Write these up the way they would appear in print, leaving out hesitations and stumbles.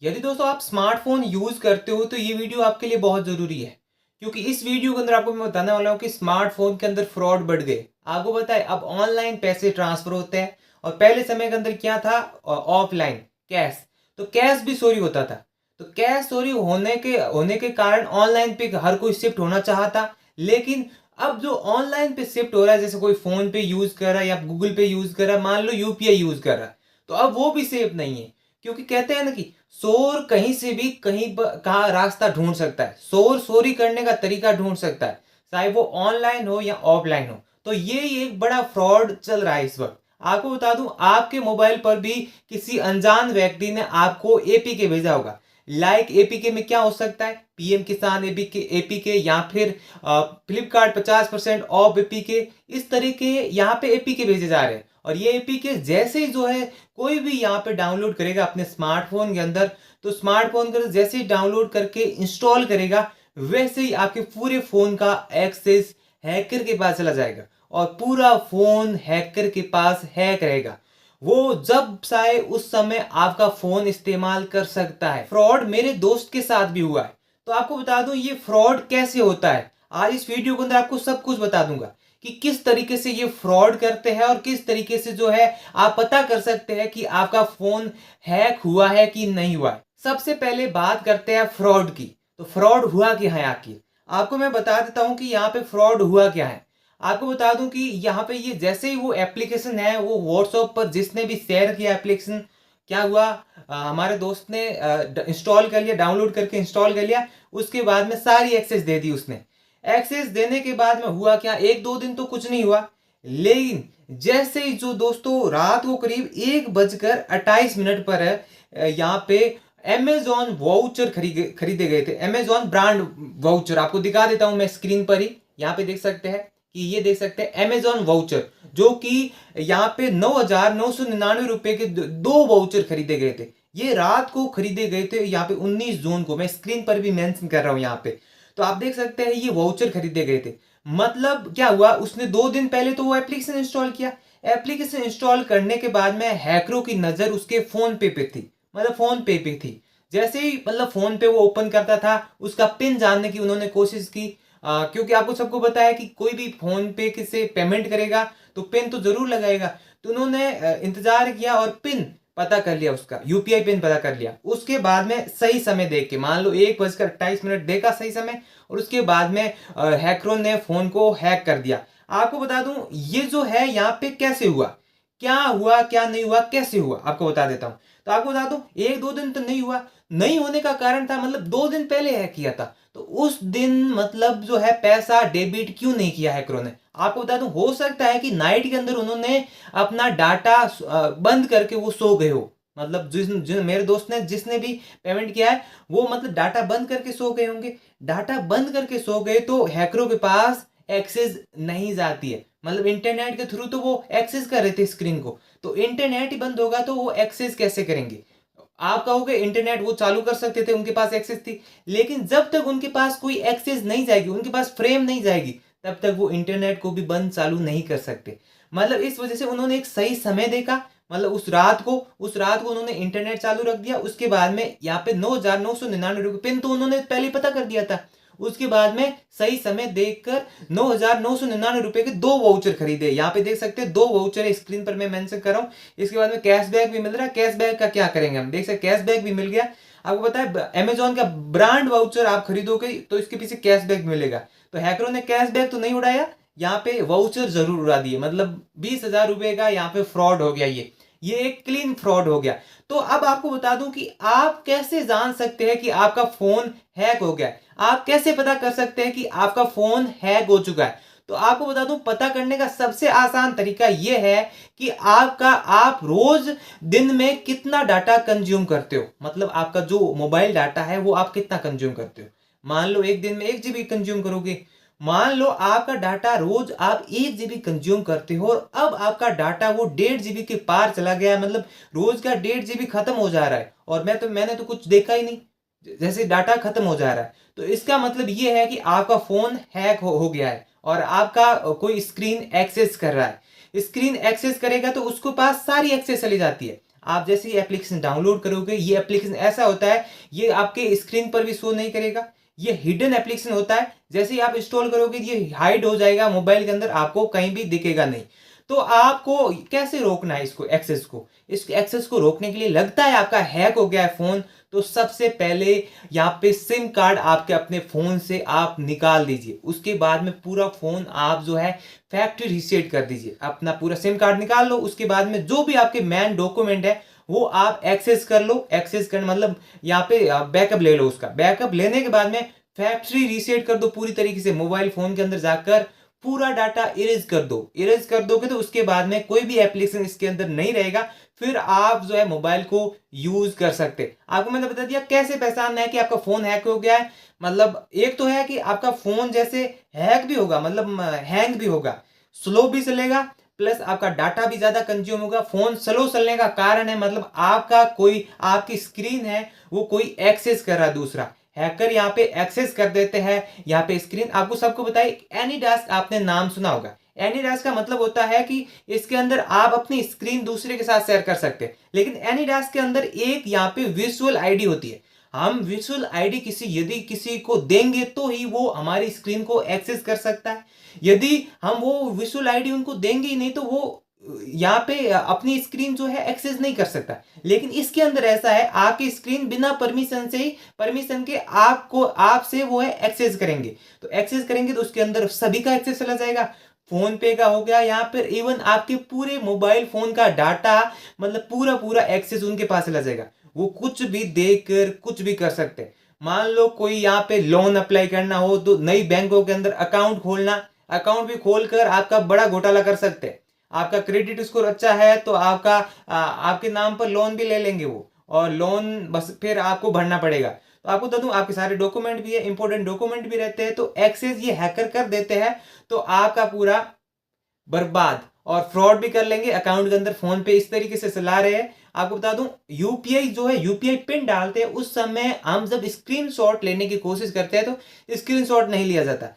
यदि दोस्तों आप स्मार्टफ़ोन यूज़ करते हो तो ये वीडियो आपके लिए बहुत ज़रूरी है। क्योंकि इस वीडियो के अंदर आपको मैं बताने वाला हूँ कि स्मार्टफ़ोन के अंदर फ्रॉड बढ़ गए। आपको पता है अब ऑनलाइन पैसे ट्रांसफ़र होते हैं और पहले समय के अंदर क्या था ऑफ़लाइन कैश। तो कैश भी चोरी होता था। तो कैश चोरी होने के कारण ऑनलाइन पे हर कोई शिफ्ट होना चाहता। लेकिन अब जो ऑनलाइन पे शिफ्ट हो रहा है जैसे कोई फ़ोन पे यूज़ कर रहा है या गूगल पे यूज़ कर रहा है, मान लो यूपीआई यूज़ कर रहा है। तो अब वो भी सेफ नहीं है। क्योंकि कहते हैं ना कि चोर कहीं से भी का रास्ता ढूंढ सकता है। चोर चोरी करने का तरीका ढूंढ सकता है, चाहे वो ऑनलाइन हो या ऑफलाइन हो। तो ये एक बड़ा फ्रॉड चल रहा है इस वक्त। आपको बता दूं, आपके मोबाइल पर भी किसी अनजान व्यक्ति ने आपको एपीके भेजा होगा। लाइक एपीके में क्या हो सकता है, पीएम किसान एपीके या फिर फ्लिपकार्ट 50% ऑफ एपीके। इस तरीके यहाँ पे एपीके भेजे जा रहे हैं और ये एपीके जैसे ही जो है कोई भी यहाँ पे डाउनलोड करेगा अपने स्मार्टफोन के अंदर, तो स्मार्टफोन के अंदर जैसे ही डाउनलोड करके इंस्टॉल करेगा वैसे ही आपके पूरे फोन का एक्सेस हैकर के पास चला जाएगा और पूरा फोन हैकर के पास हैक रहेगा। वो जब चाहे उस समय आपका फोन इस्तेमाल कर सकता है। फ्रॉड मेरे दोस्त के साथ भी हुआ है। तो आपको बता दूं ये फ्रॉड कैसे होता है। आज इस वीडियो के अंदर आपको सब कुछ बता दूंगा कि किस तरीके से ये फ्रॉड करते हैं और किस तरीके से जो है आप पता कर सकते हैं कि आपका फोन हैक हुआ है कि नहीं हुआ है। सबसे पहले बात करते हैं फ्रॉड की। तो फ्रॉड हुआ क्या है आखिर, आपको मैं बता देता हूं कि यहाँ पे फ्रॉड हुआ क्या है। आपको बता दूं कि यहाँ पे ये जैसे ही वो एप्लीकेशन है वो व्हाट्सएप पर जिसने भी शेयर किया एप्लीकेशन, क्या हुआ, हमारे दोस्त ने इंस्टॉल कर लिया, डाउनलोड करके इंस्टॉल कर लिया। उसके बाद में सारी एक्सेस दे दी उसने। एक्सेस देने के बाद में हुआ क्या, एक दो दिन तो कुछ नहीं हुआ। लेकिन जैसे ही जो दोस्तों रात को करीब 1:28 पर यहाँ पे अमेजॉन वाउचर खरीदे गए थे। अमेजॉन ब्रांड वाउचर आपको दिखा देता हूं मैं स्क्रीन पर ही। यहाँ पे देख सकते हैं कि ये देख सकते हैं अमेजॉन वाउचर, जो कि यहाँ पे 9,999 रुपए के दो वाउचर खरीदे गए थे। ये रात को खरीदे गए थे यहाँ पे 19 जून को। मैं स्क्रीन पर भी मेंशन कर रहा हूं यहाँ पे। तो आप देख सकते हैं ये वाउचर खरीदे गए थे। मतलब क्या हुआ, उसने 2 दिन पहले तो वो एप्लीकेशन इंस्टॉल किया। एप्लीकेशन इंस्टॉल करने के बाद में हैकरों की नजर उसके फोन पे थी, मतलब फोन पे थी। जैसे ही मतलब फोन पे वो ओपन करता था उसका पिन जानने की उन्होंने कोशिश की। क्योंकि आपको सबको पता है कि कोई भी फोन पे किसे पेमेंट करेगा तो पिन तो जरूर लगाएगा। तो उन्होंने इंतजार किया और पिन पता कर लिया, उसका यूपीआई पिन पता कर लिया। उसके बाद में सही समय देख के, मान लो 1:28 देखा सही समय, और उसके बाद में हैकरों ने फोन को हैक कर दिया। आपको बता दूं ये जो है यहाँ पे कैसे हुआ, क्या हुआ क्या नहीं हुआ, कैसे हुआ आपको बता देता हूं। तो आपको बता दूं एक दो दिन तो नहीं हुआ। नहीं होने का कारण था, मतलब 2 दिन पहले हैक किया था तो उस दिन मतलब जो है पैसा डेबिट क्यों नहीं किया हैकरों ने। आपको बता दूं हो सकता है कि नाइट के अंदर उन्होंने अपना डाटा बंद करके वो सो गए हो। मतलब जिस मेरे दोस्त ने जिसने भी पेमेंट किया है वो मतलब डाटा बंद करके सो गए होंगे। डाटा बंद करके सो गए तो हैकरों के पास एक्सेस नहीं जाती है। मतलब इंटरनेट के थ्रू तो वो एक्सेस कर रहे थे स्क्रीन को, तो इंटरनेट ही बंद होगा तो वो एक्सेस कैसे करेंगे। आप कहोगे इंटरनेट वो चालू कर सकते थे, उनके पास एक्सेस थी। लेकिन जब तक उनके पास कोई एक्सेस नहीं जाएगी, उनके पास फ्रेम नहीं जाएगी, तब तक वो इंटरनेट को भी बंद चालू नहीं कर सकते। मतलब इस वजह से उन्होंने एक सही समय देखा। मतलब उस रात को उन्होंने इंटरनेट चालू रख दिया। उसके बाद में यहाँ पे 9,999 पिन तो उन्होंने पहले ही पता कर दिया था। उसके बाद में सही समय देखकर 9,999 के दो वाउचर खरीदे। यहाँ पे देख सकते हैं दो वाउचर है, स्क्रीन पर मैं मेंशन कर रहा हूँ। इसके बाद में कैशबैक भी मिल रहा है। कैशबैक का क्या करेंगे हम, देख सकते कैशबैक भी मिल गया। आपको पता है अमेजोन का ब्रांड वाउचर आप खरीदोगे तो इसके पीछे कैशबैक मिलेगा। तो हैकरों ने कैशबैक तो नहीं उड़ाया, यहाँ पे वाउचर जरूर उड़ा दिए। मतलब 20,000 रुपए का यहाँ पे फ्रॉड हो गया। ये एक क्लीन फ्रॉड हो गया। तो अब आपको बता दूं कि आप कैसे जान सकते हैं कि आपका फोन हैक हो गया है। आप कैसे पता कर सकते हैं कि आपका फोन हैक हो चुका है। तो आपको बता दूं पता करने का सबसे आसान तरीका यह है कि आप रोज दिन में कितना डाटा कंज्यूम करते हो। मतलब आपका जो मोबाइल डाटा है वो आप कितना कंज्यूम करते हो। मान लो एक दिन में 1 GB कंज्यूम करोगे। मान लो आपका डाटा रोज आप 1 GB कंज्यूम करते हो और अब आपका डाटा वो 1.5 GB के पार चला गया। मतलब रोज का 1.5 GB खत्म हो जा रहा है और मैंने तो कुछ देखा ही नहीं, जैसे डाटा खत्म हो जा रहा है। तो इसका मतलब ये है कि आपका फोन हैक हो गया है और आपका कोई स्क्रीन एक्सेस कर रहा है। स्क्रीन एक्सेस करेगा तो उसके पास सारी एक्सेस चली जाती है। आप जैसे ही एप्लीकेशन डाउनलोड करोगे, ये एप्लीकेशन ऐसा होता है, ये आपके स्क्रीन पर भी शो नहीं करेगा, ये हिडन एप्लीकेशन होता है। जैसे ही आप इंस्टॉल करोगे ये हाइड हो जाएगा मोबाइल के अंदर, आपको कहीं भी दिखेगा नहीं। तो आपको कैसे रोकना है इसको, एक्सेस को? इस एक्सेस को रोकने के लिए लगता है आपका हैक हो गया है फोन, तो सबसे पहले यहाँ पे सिम कार्ड आपके अपने फोन से आप निकाल दीजिए। उसके बाद में पूरा फोन आप जो है फैक्ट्री रीसेट कर दीजिए। अपना पूरा सिम कार्ड निकाल लो, उसके बाद में जो भी आपके मेन डॉक्यूमेंट है वो आप एक्सेस कर लो। एक्सेस कर मतलब यहाँ पे बैकअप ले लो। उसका बैकअप लेने के बाद में फैक्ट्री रीसेट कर दो पूरी तरीके से। मोबाइल फोन के अंदर जाकर पूरा डाटा इरेज कर दो। इरेज कर दोगे तो उसके बाद में कोई भी एप्लीकेशन इसके अंदर नहीं रहेगा, फिर आप जो है मोबाइल को यूज कर सकते। आपको मैंने बता दिया कैसे पहचानना है कि आपका फोन हैक हो गया है। मतलब एक तो है कि आपका फोन जैसे हैक भी होगा, मतलब हैंग भी होगा, स्लो भी चलेगा, प्लस आपका डाटा भी ज्यादा कंज्यूम होगा। फोन स्लो चलने का कारण है मतलब आपका कोई, आपकी स्क्रीन है वो कोई एक्सेस कर रहा है दूसरा। हैकर यहाँ पे एक्सेस कर देते हैं यहाँ पे स्क्रीन। आपको सबको बताइए, एनीडास्क आपने नाम सुना होगा। एनीडास्क का मतलब होता है कि इसके अंदर आप अपनी स्क्रीन दूसरे के साथ शेयर कर सकते हैं, लेकिन एनीडास्क के अंदर एक यहाँ पे विजुअल आईडी होती है। हम विजुअल आईडी यदि किसी को देंगे तो ही वो हमारी स्क्रीन को एक्सेस कर सकता है। यदि हम वो विजुअल आईडी उनको देंगे ही नहीं तो वो यहाँ पे अपनी स्क्रीन जो है एक्सेस नहीं कर सकता। लेकिन इसके अंदर ऐसा है, आपकी स्क्रीन बिना परमिशन से ही, परमिशन के आपको, आपसे वो है एक्सेस करेंगे। तो एक्सेस करेंगे तो उसके अंदर सभी का एक्सेस चला जाएगा। फोन पे का हो गया, यहाँ पर इवन आपके पूरे मोबाइल फोन का डाटा, मतलब पूरा पूरा एक्सेस उनके पास चला जाएगा। वो कुछ भी देखकर कुछ भी कर सकते हैं। मान लो कोई यहाँ पे लोन अप्लाई करना हो तो नई बैंकों के अंदर अकाउंट खोलना, अकाउंट भी खोलकर आपका बड़ा घोटाला कर सकते हैं। आपका क्रेडिट स्कोर अच्छा है तो आपके नाम पर लोन भी ले लेंगे वो, और लोन बस फिर आपको भरना पड़ेगा। तो आपको बता दूं, आपके सारे डॉक्यूमेंट भी है, इंपॉर्टेंट डॉक्यूमेंट भी रहते हैं, तो एक्सेस ये हैकर कर देते हैं तो आपका पूरा बर्बाद, और फ्रॉड भी कर लेंगे अकाउंट के अंदर। फोन पे इस तरीके से चला रहे हैं। आपको बता दूं, यूपीआई जो है, यूपीआई पिन डालते हैं उस समय हम जब स्क्रीनशॉट लेने की कोशिश करते हैं तो स्क्रीनशॉट नहीं लिया जाता,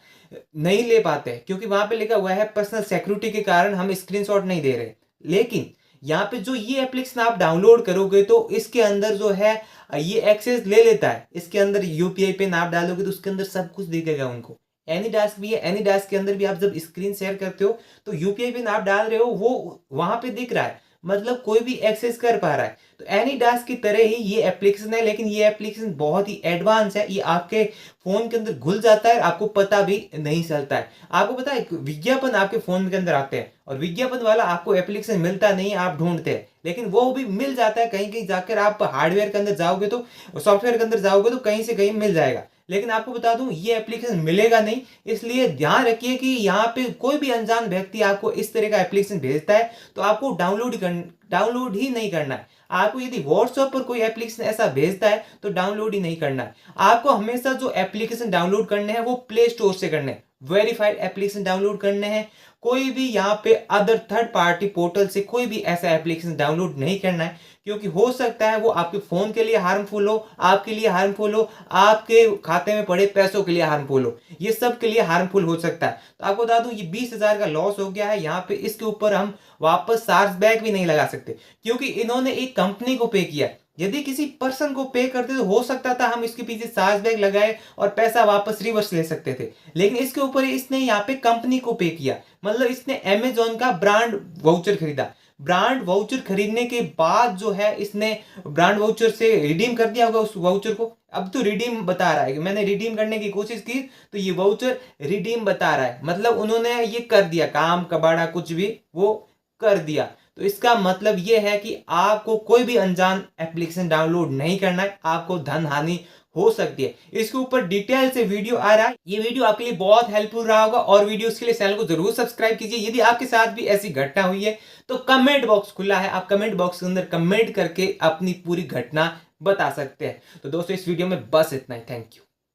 नहीं ले पाते, क्योंकि वहां पे लिखा हुआ है पर्सनल सिक्योरिटी के कारण हम स्क्रीनशॉट नहीं दे रहे। लेकिन यहाँ पे जो ये एप्लीकेशन आप डाउनलोड करोगे तो इसके अंदर जो है ये एक्सेस ले लेता है। इसके अंदर यूपीआई पिन आप डालोगे तो उसके अंदर सब कुछ दिखेगा उनको। एनीडास्क भी है, एनीडास्क के अंदर भी आप जब स्क्रीन शेयर करते हो तो यूपीआई पिन आप डाल रहे हो, वो वहां पे दिख रहा है, मतलब कोई भी एक्सेस कर पा रहा है। तो एनीडास्क की तरह ही ये एप्लीकेशन है, लेकिन ये एप्लीकेशन बहुत ही एडवांस है। ये आपके फोन के अंदर घुल जाता है, आपको पता भी नहीं चलता है। आपको पता है विज्ञापन आपके फोन के अंदर आते हैं और विज्ञापन वाला आपको एप्लीकेशन मिलता नहीं, आप ढूंढते हैं, लेकिन वो भी मिल जाता है। कहीं कहीं जाकर आप हार्डवेयर के अंदर जाओगे तो, सॉफ्टवेयर के अंदर जाओगे तो कहीं से कहीं मिल जाएगा। लेकिन आपको बता दूं ये एप्लीकेशन मिलेगा नहीं, इसलिए ध्यान रखिए कि यहाँ पे कोई भी अनजान व्यक्ति आपको इस तरह का एप्लीकेशन भेजता है तो आपको डाउनलोड ही नहीं करना है। आपको यदि व्हाट्सएप पर कोई एप्लीकेशन ऐसा भेजता है तो डाउनलोड ही नहीं करना है। आपको हमेशा जो एप्लीकेशन डाउनलोड करने हैं वो प्ले स्टोर से करने हैं, वेरीफाइड एप्लीकेशन डाउनलोड करने हैं। कोई भी यहाँ पे अदर थर्ड पार्टी पोर्टल से कोई भी ऐसा एप्लीकेशन डाउनलोड नहीं करना है, क्योंकि हो सकता है वो आपके फोन के लिए हार्मफुल हो, आपके लिए हार्मफुल हो, आपके खाते में पड़े पैसों के लिए हार्मफुल हो, ये सब के लिए हार्मफुल हो सकता है। तो आपको बता दूं ये 20,000 का लॉस हो गया है यहाँ पे। इसके ऊपर हम वापस चार्ज बैक भी नहीं लगा सकते, क्योंकि इन्होंने एक कंपनी को पे किया। यदि किसी पर्सन को पे करते तो हो सकता था हम इसके पीछे चार्ज बैक लगाए और पैसा वापस रिवर्स ले सकते थे, लेकिन इसके ऊपर इसने यहाँ पे कंपनी को पे किया। मतलब इसने अमेजोन का ब्रांड वाउचर खरीदा। ब्रांड वाउचर खरीदने के बाद जो है इसने ब्रांड वाउचर से रिडीम कर दिया होगा उस वाउचर को। अब तो रिडीम बता रहा है कि मैंने रिडीम करने की कोशिश की तो ये वाउचर रिडीम बता रहा है, मतलब उन्होंने ये कर दिया, काम कबाड़ा कुछ भी वो कर दिया। तो इसका मतलब ये है कि आपको कोई भी अनजान एप्लीकेशन डाउनलोड नहीं करना है, आपको धन हानि हो सकती है। इसके ऊपर डिटेल से वीडियो आ रहा है, ये वीडियो आपके लिए बहुत हेल्पफुल रहा होगा, और वीडियोस के लिए चैनल को जरूर सब्सक्राइब कीजिए। यदि आपके साथ भी ऐसी घटना हुई है तो कमेंट बॉक्स खुला है, आप कमेंट बॉक्स के अंदर कमेंट करके अपनी पूरी घटना बता सकते हैं। तो दोस्तों इस वीडियो में बस इतना ही। Thank you.